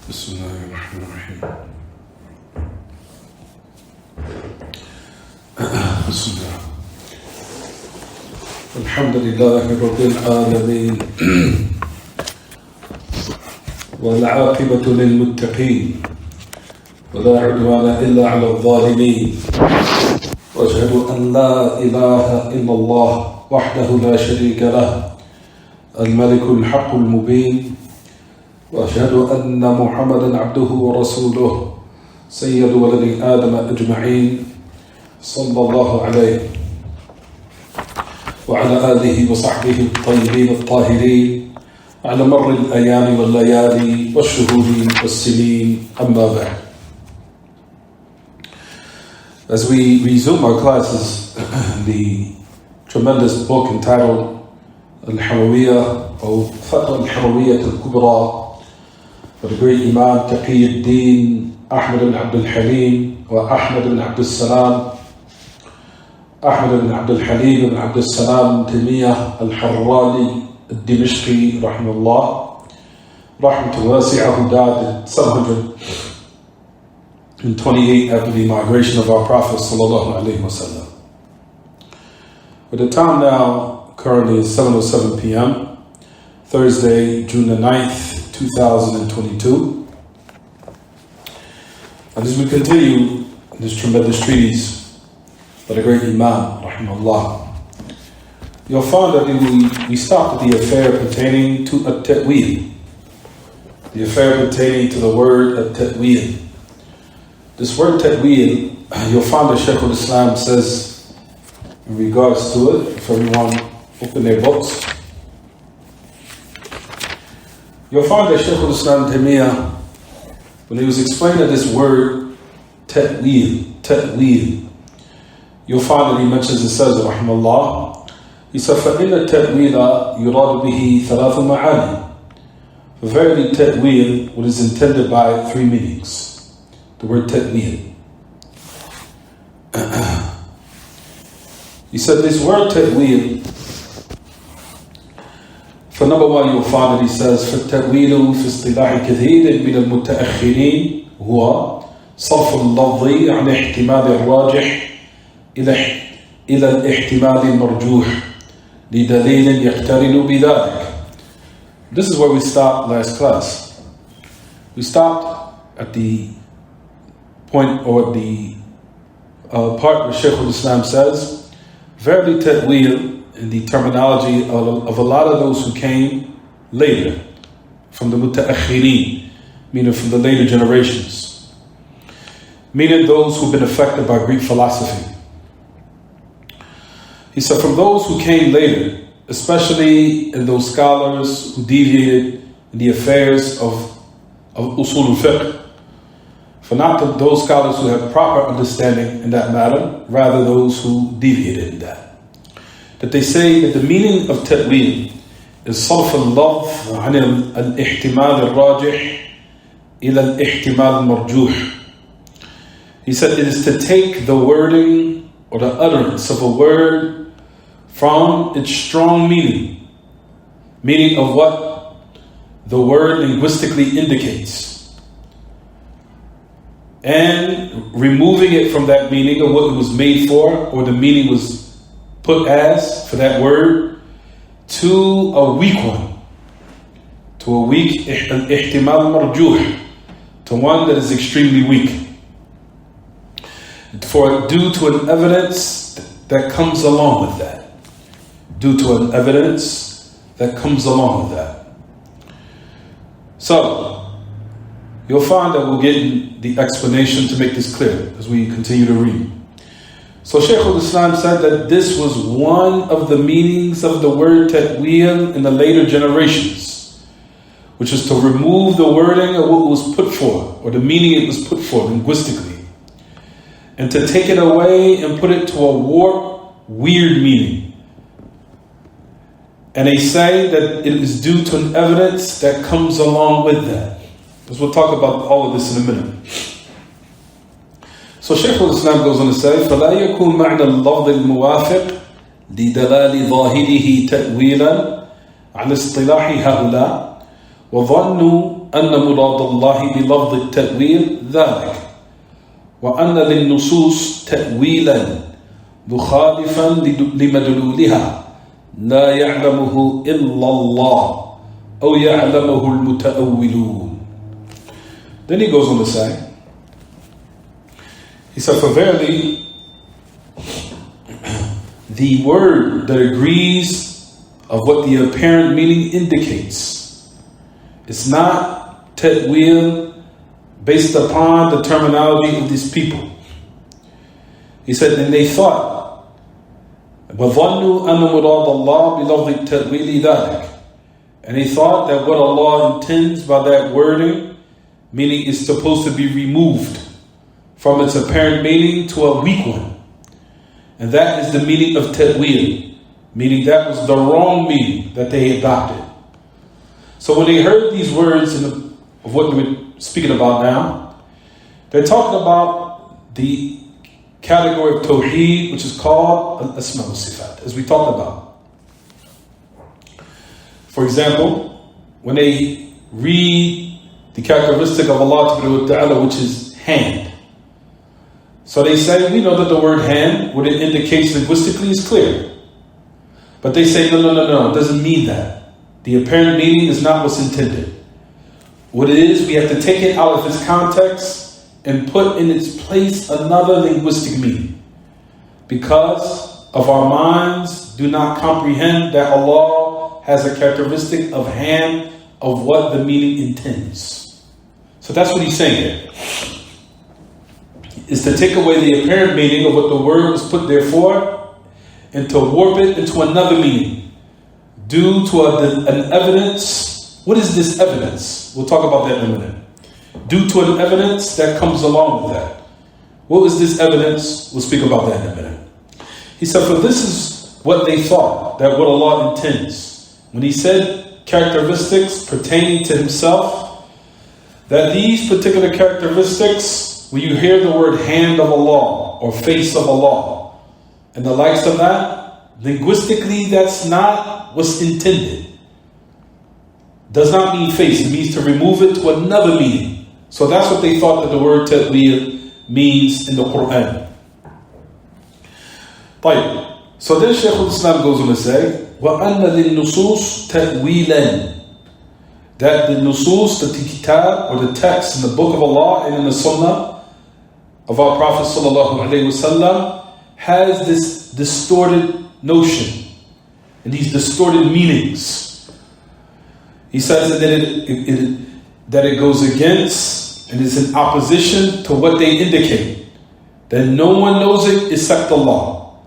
بسم الله الرحمن الرحيم. بسم الله. الحمد لله رب العالمين والعاقبة للمتقين ولا عدوان إلا على الظالمين وأشهد أن لا إله إلا الله وحده لا شريك له الملك الحق المبين وأشهد أن محمدا عبده ورسوله سيد ولد آدم أجمعين صلى الله عليه وعلى آله وصحبه الطيبين الطاهرين على مر الأيام والليالي والشهور والسنين أما بعد. As we resume our classes, the tremendous book entitled Hamawiyyah or Fataawa Hamawiyyah al-Kubra by the great Imam Taqiyuddin Ahmad ibn Abdul Halim or Ahmad ibn Abdul Salam Ahmad ibn Abdul Halim ibn Abdul Salam Taymiyyah al-Harrani al-Dimashqi rahimahullah rahmatu wasi'ah, who died at 728 after the migration of our Prophet sallallahu alaihi wasallam. But the time now currently is 7:07 p.m. Thursday, June the 9th, 2022. And as we continue this tremendous treatise by the great Imam, rahimahullah, you'll find that we stopped at the affair pertaining to at-ta'wil, the affair pertaining to the word at-ta'wil. This word ta'wil, you'll find that Shaykh al-Islam says in regards to it, if everyone open their books, you'll find that Shaykh al-Islam Taymiyyah, when he was explaining this word ta'wil, you'll find that he mentions and says, rahimahullah, he said, فَإِنَّ التَّأْوِيلَ يُرَادُ بِهِ ثَلَاثُ مَعَانِي. For verily ta'wil, what is intended by three meanings. The word ta'wil. He said this word ta'wil, for number one, you'll find that he says, فَالتَّأْوِيلُ فِي اصْطِلَاحِ كَثِيرٍ مِنَ الْمُتَأَخِّرِينَ هُوَ صَرْفُ اللَّفْظِ عَنْ احْتِمَالِ الرَّاجِحِ إلى الاحتمال المرجوح لدليل يقترن بذلك. This is where we stopped last class. We stopped at the point or the part where Shaykh al-Islam says, verily ta'wil, in the terminology of a lot of those who came later, from the muta'akhirin, meaning from the later generations, meaning those who've been affected by Greek philosophy. He said, from those who came later, especially in those scholars who deviated in the affairs of usul al-fiqh, for not those scholars who had proper understanding in that matter, rather those who deviated in that they say that the meaning of ta'wil is صرف اللفظ عن الاحتمال الراجح إلى الاحتمال المرجوح. He said it is to take the wording or the utterance of a word from its strong meaning of what the word linguistically indicates, and removing it from that meaning of what it was made for, or the meaning was put as for that word, to a weak one, to a weak ihtimal marjuh, to one that is extremely weak, due to an evidence that comes along with that. Due to an evidence that comes along with that. So, you'll find that we'll get the explanation to make this clear as we continue to read. So Shaykh al-Islam said that this was one of the meanings of the word ta'wil in the later generations, which is to remove the wording of what it was put for, or the meaning it was put for linguistically, and to take it away and put it to a warped, weird meaning. And they say that it is due to an evidence that comes along with that. Because we'll talk about all of this in a minute. So Shaykh al-Islam goes on to say, فَلَا يَكُونْ مَعْنَى اللَّفْظِ الْمُوَافِقِ لِدَلَالِ ظَاهِرِهِ تَأْوِيلًا عَلَى اصْطِلَاحِ هَؤُلَاءِ وَظَنُّوا أن مراد الله بلفظ التأويل ذلك وأن للنصوص تأويلا مخالفا لمدلولها لا يعلمه إلا الله أو يعلمه المتأولون. Then he goes on to say, he said, for verily the word that agrees of what the apparent meaning indicates, it's not ta'wil based upon the terminology of these people. He said, and they thought, وَظَنُّوا أَنَّ مُرَادَ اللَّهِ بِلَفْظِ التَّأْوِيلِ ذَلِكَ, and they thought that what Allah intends by that wording, meaning is supposed to be removed from its apparent meaning to a weak one. And that is the meaning of ta'wil, meaning that was the wrong meaning that they adopted. So when they heard these words of what we're speaking about now, they're talking about the category of tawheed, which is called al-asma wa sifat, as we talked about. For example, when they read the characteristic of Allah Ta'ala, which is hand. So they say, we know that the word hand, what it indicates linguistically is clear. But they say, no, it doesn't mean that. The apparent meaning is not what's intended. What it is, we have to take it out of its context and put in its place another linguistic meaning. Because of our minds do not comprehend that Allah has a characteristic of hand of what the meaning intends. So that's what he's saying here. Is to take away the apparent meaning of what the word was put there for and to warp it into another meaning due to an evidence. What is this evidence? We'll talk about that in a minute. Due to an evidence that comes along with that. What was this evidence? We'll speak about that in a minute. He said, for this is what they thought, that what Allah intends. When he said characteristics pertaining to himself, that these particular characteristics, when you hear the word hand of Allah or face of Allah and the likes of that, linguistically that's not what's intended. Does not mean face, it means to remove it to another meaning. So that's what they thought that the word ta'wil means in the Quran. طيب. So then Shaykh al-Islam goes on to say, وَأَنَّ لِلنُّصُوص تَأْوِيلًا, that the nusus, the kitab or the text in the book of Allah and in the sunnah of our Prophet sallallahu alaihi wasallam has this distorted notion and these distorted meanings. He says that it goes against and is in opposition to what they indicate, that no one knows it except Allah,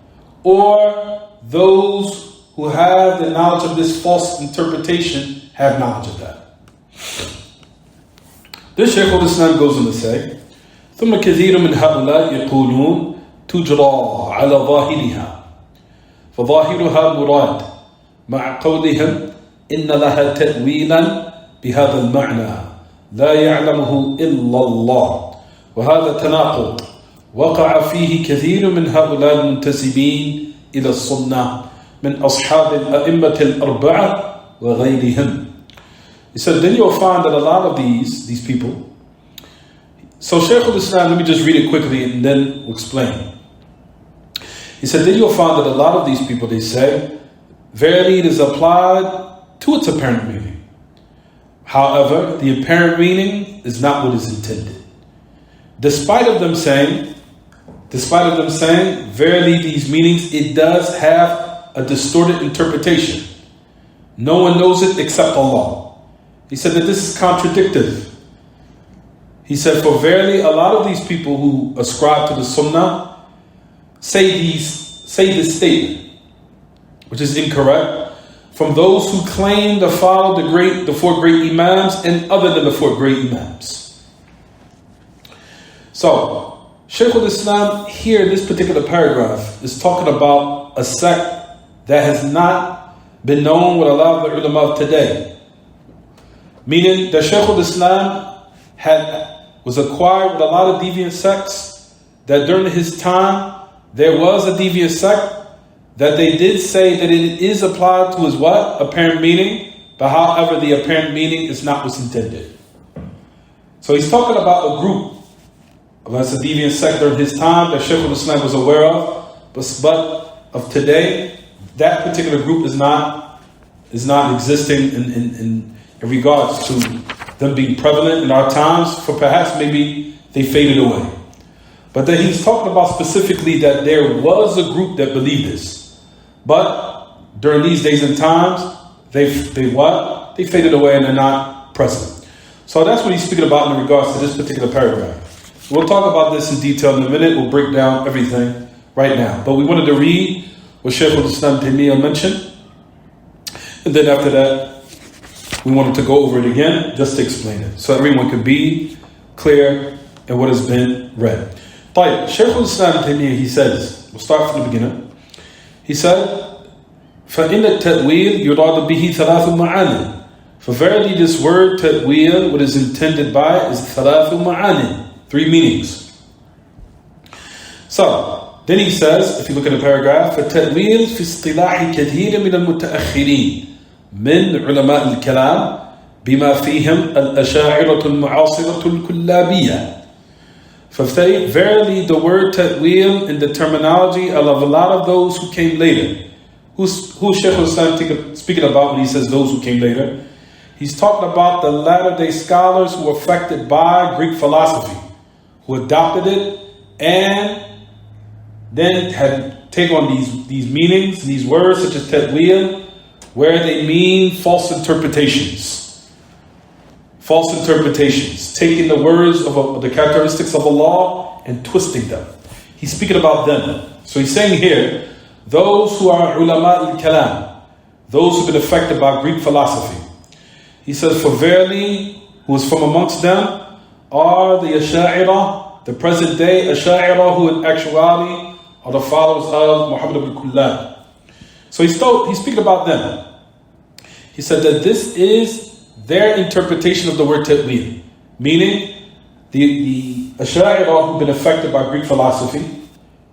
or those who have the knowledge of this false interpretation have knowledge of that. This Shaykh al-Islam goes on to say, ثم كثير من هؤلاء يقولون تجرى على ظاهرها فظاهرها مراد مع قولهم إن لها تأويلا بهذا المعنى لا يعلمه إلا الله، وهذا تناقض وقع فيه كثير من هؤلاء المنتسبين إلى السنة من أصحاب الأئمة الأربعة وغيرهم. He said, then you'll find that a lot of these people. So Shaykh al-Islam, let me just read it quickly and then we'll explain. He said, then you'll find that a lot of these people, they say, verily it is applied to its apparent meaning. However, the apparent meaning is not what is intended. Despite of them saying, verily these meanings, it does have a distorted interpretation. No one knows it except Allah. He said that this is contradictory. He said, for verily a lot of these people who ascribe to the sunnah say this statement, which is incorrect, from those who claim to follow the four great imams and other than the four great imams. So, Shaykh al-Islam here in this particular paragraph is talking about a sect that has not been known with a lot of the ulama of today. Meaning that Shaykh al-Islam was acquired with a lot of deviant sects, that during his time there was a deviant sect that they did say that it is applied to his what? Apparent meaning, but however the apparent meaning is not what's intended. So he's talking about a group that's a deviant sect during his time that Shaykh al-Islam was aware of, but of today, that particular group is not existing in regards to them being prevalent in our times, for perhaps maybe they faded away. But then he's talking about specifically that there was a group that believed this, but during these days and times, they faded away and they're not present. So that's what he's speaking about in regards to this particular paragraph. We'll talk about this in detail in a minute. We'll break down everything right now. But we wanted to read what Shaykh al-Islam Taymiyyah mentioned. And then after that, we wanted to go over it again just to explain it, so everyone could be clear in what has been read. Shaykh al-Islam Taymiyyah, he says, we'll start from the beginning. He said, فَإِنَّ التَّأْوِيلِ يُرَادُ بِهِ ثَلَاثُ مَعَانٍ. For verily this word ta'wil, what is intended by is ثَلَاثُ مَعَانٍ, 3 meanings. So, then he says, if you look at the paragraph, فَالتَّأْوِيل فِي اصْطِلَاحِ كَثِيرٍ مِنَ الْمُتَأَخِّرِينَ مِنْ عُلَمَاءِ الْكَلَامِ بِمَا فِيهِمْ الْأَشَاعِرَةُ الْمُعَاصِرَةُ الْكُلَّابِيَّةُ. For verily the word ta'wil in the terminology of a lot of those who came later. Who's Shaykh al-Islam speaking about when he says those who came later? He's talking about the latter-day scholars who were affected by Greek philosophy, who adopted it and then had taken on these meanings, these words such as ta'wil, where they mean false interpretations. False interpretations, taking the words of the characteristics of Allah and twisting them. He's speaking about them. So he's saying here, those who are ulama al-kalam, those who have been affected by Greek philosophy. He says, for verily, who is from amongst them, are the Asha'ira, the present day Asha'ira, who in actuality are the followers of Muhammad ibn Kullab. So he's speaking about them. He said that this is their interpretation of the word ta'wil, meaning the Asha'ira who've been affected by Greek philosophy,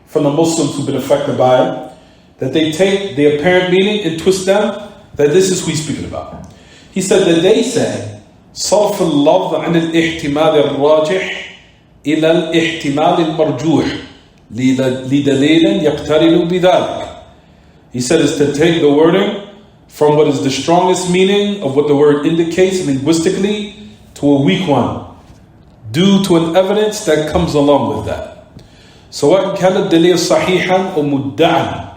from the Muslims who've been affected by it, that they take the apparent meaning and twist them, that this is who he's speaking about. He said that they say, صرف اللفظ عن الاحتمال الراجح إلى الاحتمال المرجوح لدليل يقترن بذلك. He said is to take the wording from what is the strongest meaning of what the word indicates linguistically to a weak one, due to an evidence that comes along with that. سواء كان الدليل صحيحا أو مدعا.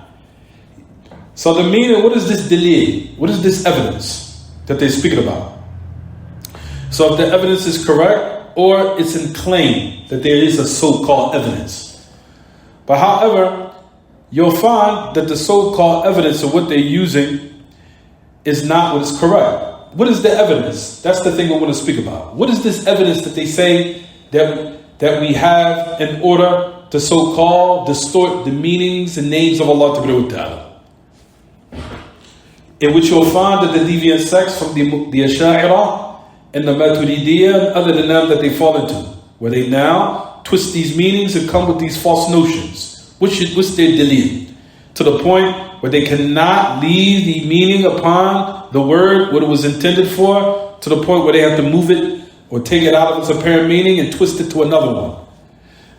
So the meaning, what is this dalil? What is this evidence that they're speaking about? So if the evidence is correct, or it's in claim that there is a so-called evidence. But however, you'll find that the so-called evidence of what they're using is not what is correct. What is the evidence? That's the thing we want to speak about. What is this evidence that they say that we have in order to so-called distort the meanings and names of Allah Ta'ala? In which you'll find that the deviant sects from the Asha'ira and the Maturidiyya and other than them that they fall into, where they now twist these meanings and come with these false notions, which they're dalil, to the point where they cannot leave the meaning upon the word, what it was intended for, to the point where they have to move it or take it out of its apparent meaning and twist it to another one.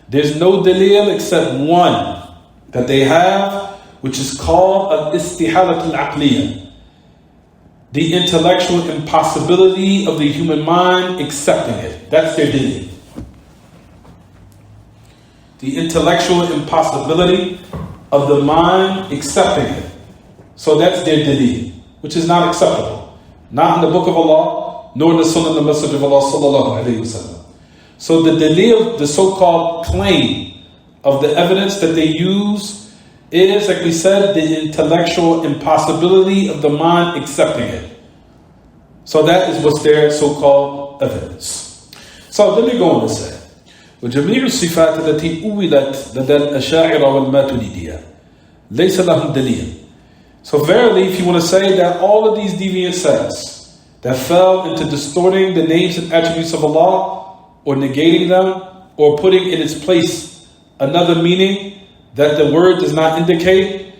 There's no dalil except one that they have, which is called al-istihalat al-aqliyah, the intellectual impossibility of the human mind accepting it. That's their dalil. The intellectual impossibility of the mind accepting it. So that's their dalil, which is not acceptable. Not in the book of Allah, nor in the sunnah of the Messenger of Allah sallallahu alayhi wa sallam. So the dalil, the so-called claim of the evidence that they use is, like we said, the intellectual impossibility of the mind accepting it. So that is what's their so-called evidence. So let me go on to say, وجميع الصفات التي أولت لدى الأشاعرة والماتريدية ليس لهم دليل. So verily, if you want to say that all of these deviant sects that fell into distorting the names and attributes of Allah, or negating them, or putting in its place another meaning that the word does not indicate,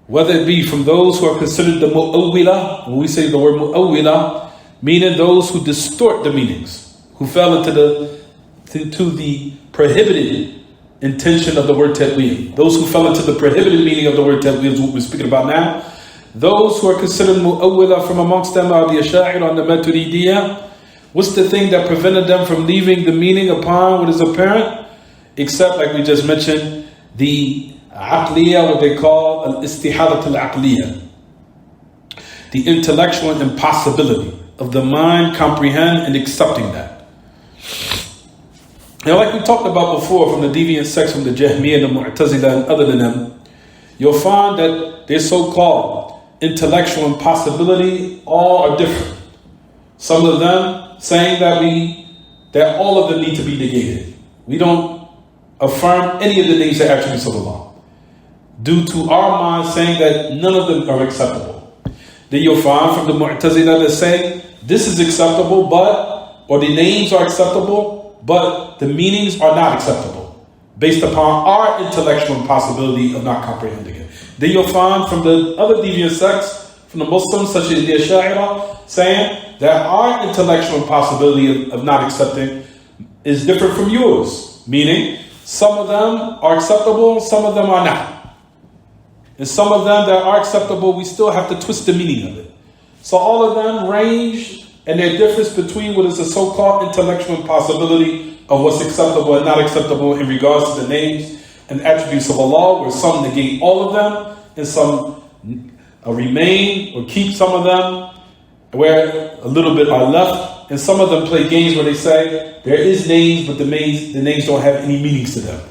whether it be from those who are considered the mu'awwila, when we say the word mu'awwila, meaning those who distort the meanings, who fell into the prohibited intention of the word ta'wil. Those who fell into the prohibited meaning of the word ta'wil is what we're speaking about now. Those who are considered mu'awwila from amongst them are the Asha'ira and the Maturidiyah. What's the thing that prevented them from leaving the meaning upon what is apparent? Except, like we just mentioned, the aqliyah, what they call al-istihadat al-aqliyah. The intellectual impossibility of the mind comprehend and accepting that. Now, like we talked about before, from the deviant sects, from the Jahmiyyah and the Mu'tazila and other than them, you'll find that their so-called intellectual impossibility all are different. Some of them saying that all of them need to be negated. We don't affirm any of the names and attributes of Allah, due to our mind saying that none of them are acceptable. Then you'll find from the Mu'tazila that say this is acceptable, or the names are acceptable, but the meanings are not acceptable, based upon our intellectual impossibility of not comprehending it. Then you'll find from the other deviant sects, from the Muslims, such as the Asha'ira, saying that our intellectual impossibility of not accepting is different from yours, meaning some of them are acceptable, some of them are not. And some of them that are acceptable, we still have to twist the meaning of it. So all of them range and their difference between what is the so-called intellectual impossibility of what's acceptable and not acceptable in regards to the names and attributes of Allah, where some negate all of them and some remain or keep some of them, where a little bit are left, and some of them play games where they say there is names, but the names don't have any meanings to them.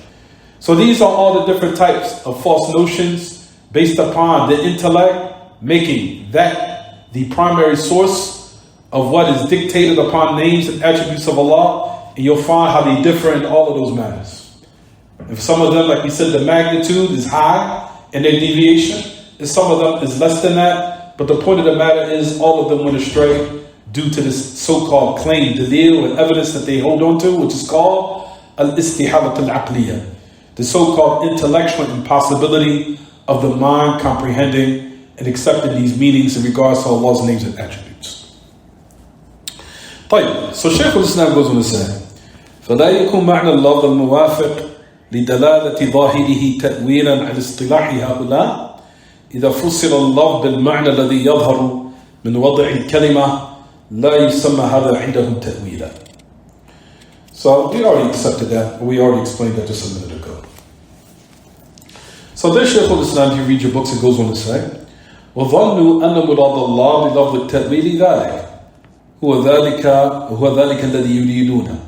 So these are all the different types of false notions based upon the intellect, making that the primary source of what is dictated upon names and attributes of Allah, and you'll find how they differ in all of those matters. If some of them, like we said, the magnitude is high in their deviation, and some of them is less than that, but the point of the matter is all of them went astray due to this so-called claim, dalil, and evidence that they hold on to, which is called al-istihadat al-aqliyah, the so-called intellectual impossibility of the mind comprehending and accepting these meanings in regards to Allah's names and attributes. طيب. So Shaykh al-Islam goes on to say, فلا يكون معنى اللفظ الموافق لدلالة ظاهره تأويلا على اصطلاح هؤلاء إذا فسر اللفظ بالمعنى الذي يظهر من وضع الكلمة لا يسمى هذا عندهم تأويلا. So we already accepted that, we already explained that just a minute ago. So then Shaykh al-Islam, if you read your books, it goes on to say, وظنوا أن مراد الله بلفظ التأويل ذلك هو ذلك الذي يريدونه.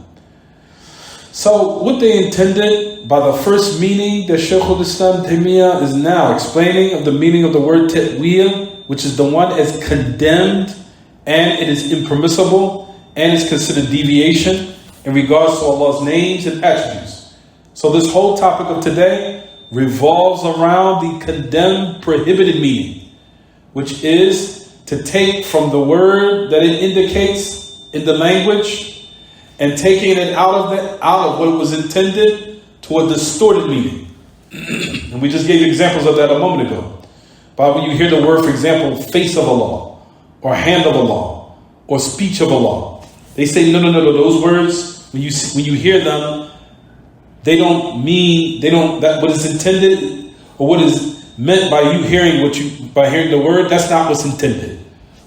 So what they intended by the first meaning that Shaykh al-Islam Taymiyyah is now explaining of the meaning of the word ta'wil, which is the one as condemned and it is impermissible and is considered deviation in regards to Allah's names and attributes. So this whole topic of today revolves around the condemned, prohibited meaning, which is to take from the word that it indicates in the language and taking it out of what it was intended to a distorted meaning. And we just gave examples of that a moment ago. But when you hear the word, for example, face of Allah, or hand of Allah, or speech of Allah, they say no. Those words, when you hear them, they don't mean that what is intended or what is meant by you by hearing the word. That's not what's intended.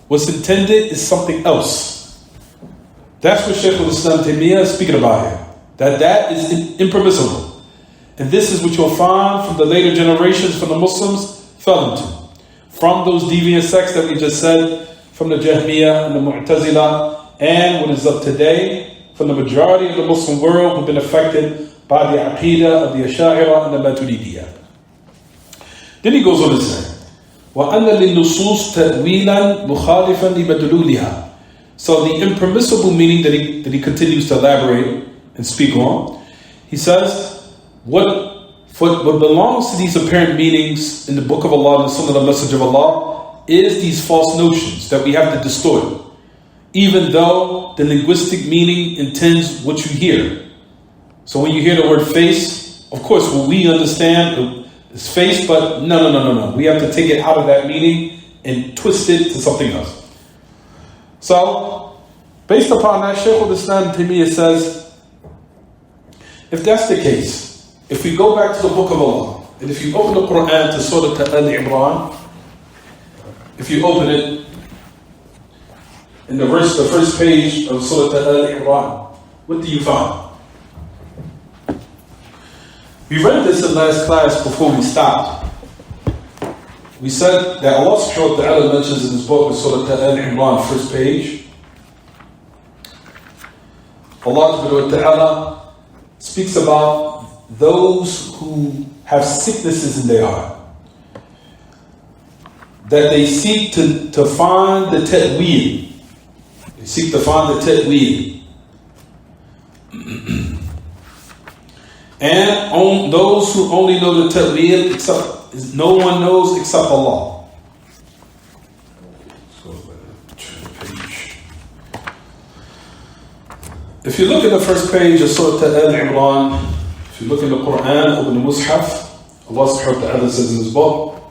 What's intended is something else. That's what Shaykh al-Islam Taymiyyah is speaking about here. That is impermissible. And this is what you'll find from the later generations from the Muslims fell into. From those deviant sects that we just said, from the Jahmiyyah and the Mu'tazila, and what is up today, from the majority of the Muslim world who've been affected by the Aqidah of the Asha'ira and the Maturidiyah. Then he goes on to say, وَأَنَّ لِلنُّصُوص تَأْوِيلًا مُخَالِفًا لِمَدْلُولِهَا. So the impermissible meaning that he continues to elaborate and speak on, he says, what belongs to these apparent meanings in the Book of Allah and the Sunnah, the Message of Allah, is these false notions that we have to distort, even though the linguistic meaning intends what you hear. So when you hear the word face, of course, what we understand is face, but no. We have to take it out of that meaning and twist it to something else. So Based upon that, Shaykh al-Islam Taymiyyah says, if that's the case, if we go back to the Book of Allah, and if you open the Quran to Surah Al-Imran, if you open it in the first page of Surah Al-Imran, what do you find? We read this in last class before we stopped. We said that Allah subhanahu wa ta'ala mentions in his book of Surah Al-Imran, first page, Allah subhanahu wa ta'ala speaks about those who have sicknesses in their heart, that they seek to find the ta'weel. They seek to find the ta'weel. And on those who only know the ta'weel, except no one knows except Allah. If you look at the first page of Surah Al-Imran, if you look in the Quran, open the Mus'haf, Allah subhanahu wa ta'ala says in his book,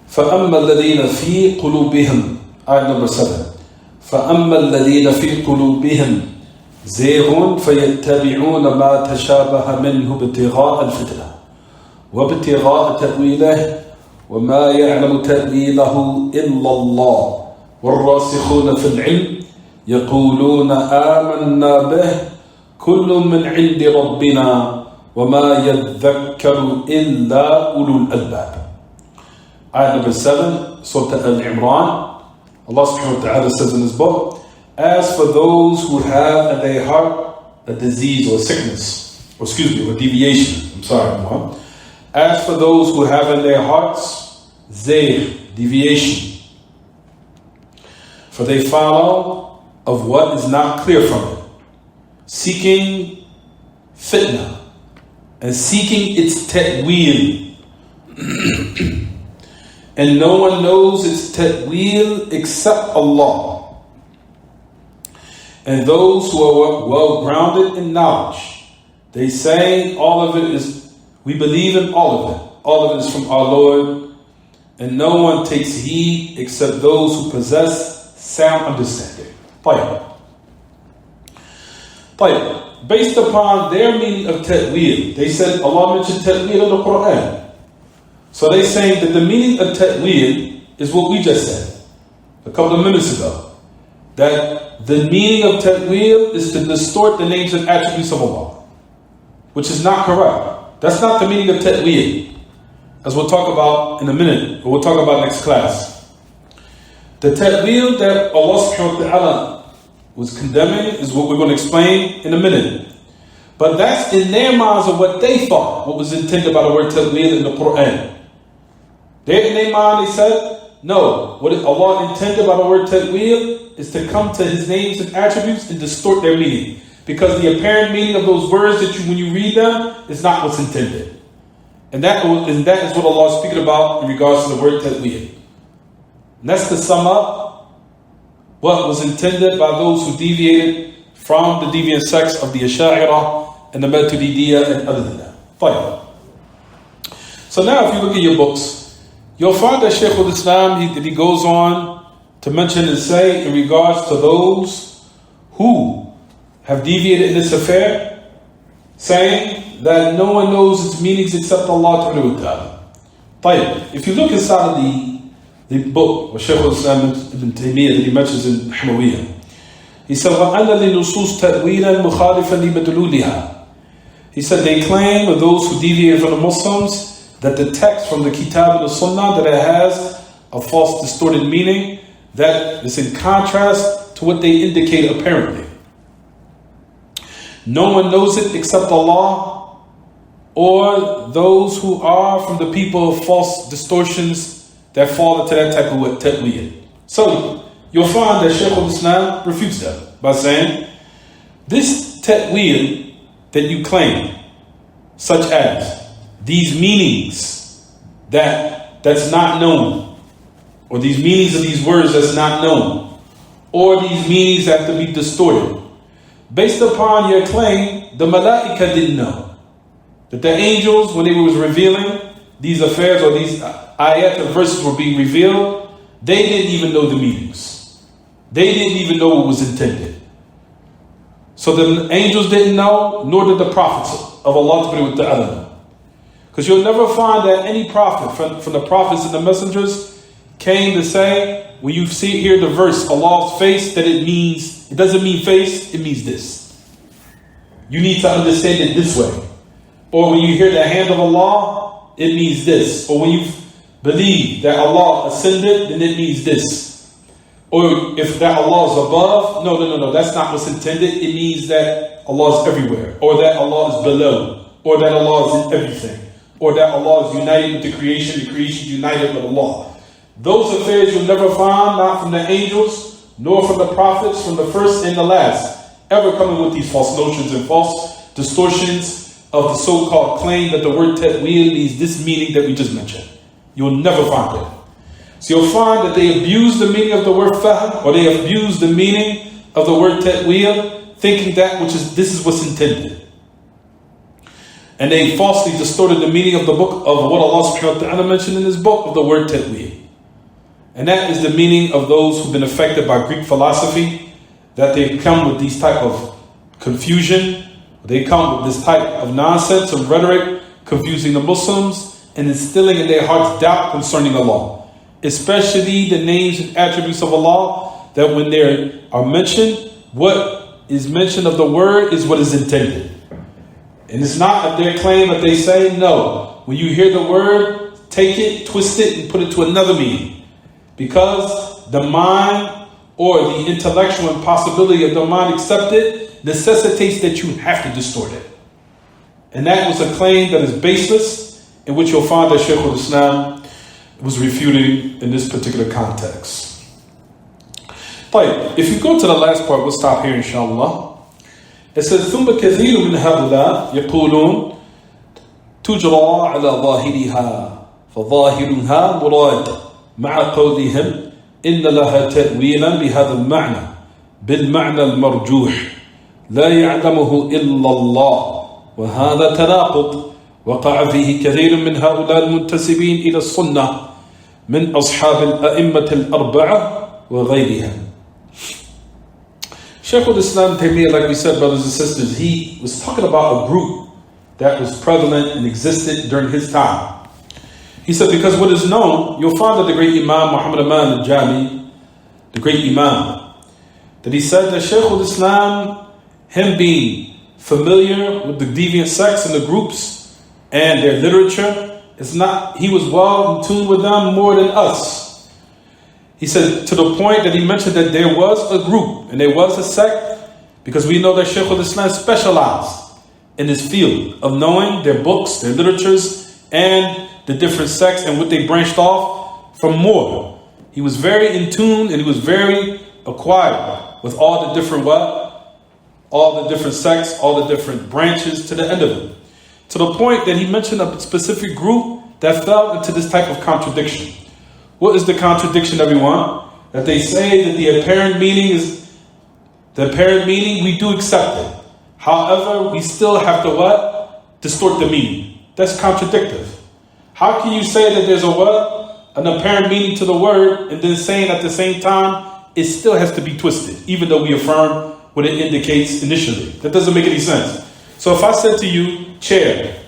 فَأَمَّا الَّذِينَ فِي قُلُوبِهِمْ, ayat number 7. فَأَمَّا الَّذِينَ فِي قُلُوبِهِمْ زَيْغٌ فَيَتَّبِعُونَ مَا تَشَابَهَ مِنْهُ ابْتِغَاءَ الْفِتْنَةِ وَابْتِغَاءَ تَأْوِيلِهِ وَمَا يَعْلَمُ تَأْوِيلَهُ إِلَّا اللَّهُ وَالرَّاسِخُونَ فِي الْعِلْمِ يقولون آمنا به كل من عند ربنا وما يذكر إلا أولو الألباب. Ayat number 7, Surah Al-Imran. Allah subhanahu wa ta'ala says in his book, as for those who have in their heart a disease or sickness, or deviation, as for those who have in their hearts deviation, for they follow of what is not clear from it, seeking fitna and seeking its ta'weel. And no one knows its ta'weel except Allah. And those who are well grounded in knowledge, they say all of it is, we believe in all of it. All of it is from our Lord, and no one takes heed except those who possess sound understanding. Based upon their meaning of ta'weel, they said Allah mentioned ta'weel in the Quran. So they saying that the meaning of ta'weel is what we just said a couple of minutes ago. That the meaning of ta'weel is to distort the names and attributes of Allah, which is not correct. That's not the meaning of ta'weel, as we'll talk about in a minute, or we'll talk about next class. The ta'weel that Allah subhanahu wa ta'ala was condemning is what we're going to explain in a minute. But that's in their minds of what they thought, what was intended by the word ta'weel in the Quran. They, in their mind, they said, no, what Allah intended by the word ta'weel is to come to His names and attributes and distort their meaning. Because the apparent meaning of those words that when you read them, is not what's intended. And that is what Allah is speaking about in regards to the word ta'weel. And that's to sum up what was intended by those who deviated from the deviant sects of the Asha'ira and the Maturidiyya and other than that. Fine. So now if you look at your books, you'll find that Shaykh al-Islam, he goes on to mention and say in regards to those who have deviated in this affair, saying that no one knows its meanings except Allah Ta'ala. If you look inside of the book of Shaykh al-Islam ibn Taymiyyah that he mentions in Hamawiyyah, he said, وَأَنَّ لِنُصُوص تَأْوِيلًا مُخَالِفًا لِمَدْلُولِهَا. He said they claim, of those who deviated from the Muslims, that the text from the Kitab and the Sunnah, that it has a false distorted meaning that is in contrast to what they indicate apparently. No one knows it except Allah, or those who are from the people of false distortions that fall into that type of ta'weel. So you'll find that Shaykh al-Islam refutes that by saying, this ta'weel that you claim, such as these meanings that's not known, or these meanings of these words that's not known, or these meanings have to be distorted, based upon your claim, the malaika didn't know. That the angels, when they was revealing these affairs, or these ayat and verses were being revealed, they didn't even know the meanings. they didn't even know what was intended. So the angels didn't know, nor did the prophets of Allah ta'ala. Because you'll never find that any prophet from the prophets and the messengers came to say, when you see here the verse, Allah's face, that it doesn't mean face, it means this. You need to understand it this way. Or when you hear the hand of Allah, it means this. Or when you believe that Allah ascended, then it means this. Or if that Allah is above, no, that's not what's intended. It means that Allah is everywhere. Or that Allah is below. Or that Allah is in everything. Or that Allah is united with the creation is united with Allah. Those affairs you'll never find, not from the angels, nor from the prophets, from the first and the last, ever coming with these false notions and false distortions of the so-called claim that the word ta'wil means this meaning that we just mentioned. You'll never find it. So you'll find that they abuse the meaning of the word fahm, or they abuse the meaning of the word ta'wil, thinking that this is what's intended. And they falsely distorted the meaning of the book of what Allah subhanahu wa ta'ala mentioned in his book of the word ta'wil. And that is the meaning of those who've been affected by Greek philosophy, that they come with these type of confusion, they come with this type of nonsense and rhetoric, confusing the Muslims and instilling in their hearts doubt concerning Allah. Especially the names and attributes of Allah, that when they are mentioned, what is mentioned of the word is what is intended. And it's not of their claim that they say, no. When you hear the word, take it, twist it, and put it to another meaning. Because the mind or the intellectual impossibility of the mind accepted necessitates that you have to distort it. And that was a claim that is baseless, in which you'll find that Shaykh al-Islam was refuting in this particular context. But if you go to the last part, we'll stop here inshallah. It says, ثم كثير من هؤلاء يقولون تجرى على ظاهرها فظاهرها مراد مع قولهم إن لها تأويلا بهذا المعنى بالمعنى المرجوح لا يعلمه إلا الله وهذا تناقض وقع فيه كثير من هؤلاء المنتسبين إلى السنة من أصحاب الأئمة الأربعة وغيرهم. Shaykh al-Islam Taymiyyah, like we said, brothers and sisters, he was talking about a group that was prevalent and existed during his time. He said, because what is known, you'll find that the great Imam Muhammad Aman al-Jami, the great Imam, that he said that Shaykh al-Islam, him being familiar with the deviant sects and the groups and their literature, he was well in tune with them more than us. He said, to the point that he mentioned that there was a group and there was a sect, because we know that Shaykh al-Islam specialized in this field of knowing their books, their literatures, and the different sects and what they branched off from more. He was very in tune and he was very acquired with all the different all the different sects, all the different branches to the end of it. To the point that he mentioned a specific group that fell into this type of contradiction. What is the contradiction, everyone? That they say that the apparent meaning, we do accept it. However, we still have to distort the meaning. That's contradictive. How can you say that there's an apparent meaning to the word, and then saying at the same time, it still has to be twisted, even though we affirm what it indicates initially? That doesn't make any sense. So if I said to you, chair,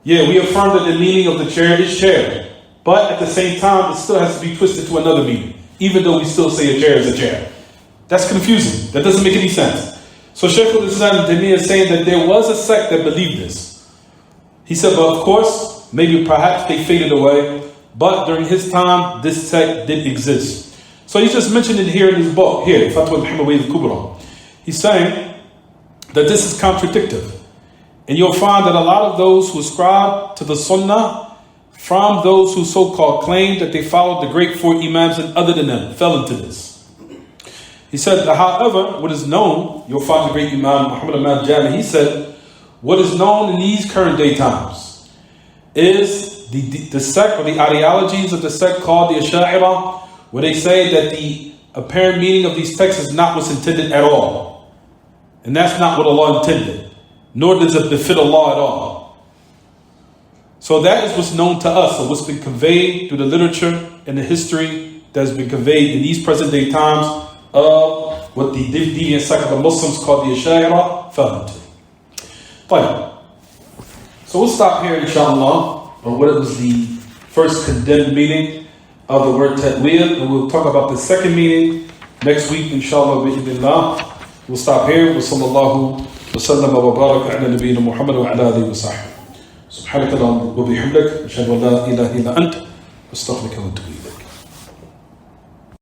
we affirm that the meaning of the chair is chair. But at the same time, it still has to be twisted to another meaning, even though we still say a chair is a chair. That's confusing. That doesn't make any sense. So Shaykh al-Islam Taymiyyah is saying that there was a sect that believed this. He said, but of course, perhaps they faded away, but during his time, this sect did exist. So he just mentioned it here in his book, here, Fataawa al-Hamawiyyah al-Kubra. He's saying that this is contradictive. And you'll find that a lot of those who ascribe to the Sunnah, from those who so-called claimed that they followed the great four Imams and other than them, fell into this. He said, however, what is known, you'll find the great Imam Muhammad Aman al-Jami, he said, what is known in these current day times is the sect or the ideologies of the sect called the Asha'ira, where they say that the apparent meaning of these texts is not what's intended at all. And that's not what Allah intended, nor does it befit Allah at all. So that is what's known to us, or what's been conveyed through the literature and the history that has been conveyed in these present day times of what the deviant sect of the Muslims call the Ash'ari fell into. Fine. So we'll stop here, inshallah, on what was the first condemned meaning of the word ta'wil, and we'll talk about the second meaning next week, inshallah, bi'idhnillah. We'll stop here. Wa sallallahu wa sallam wa baraka ala nabiyyina Muhammad wa ala alihi wa sahbihi. سبحانك اللهم وبحمدك أشهد أن لا إله إلا أنت أستغفرك وأتوب إليك.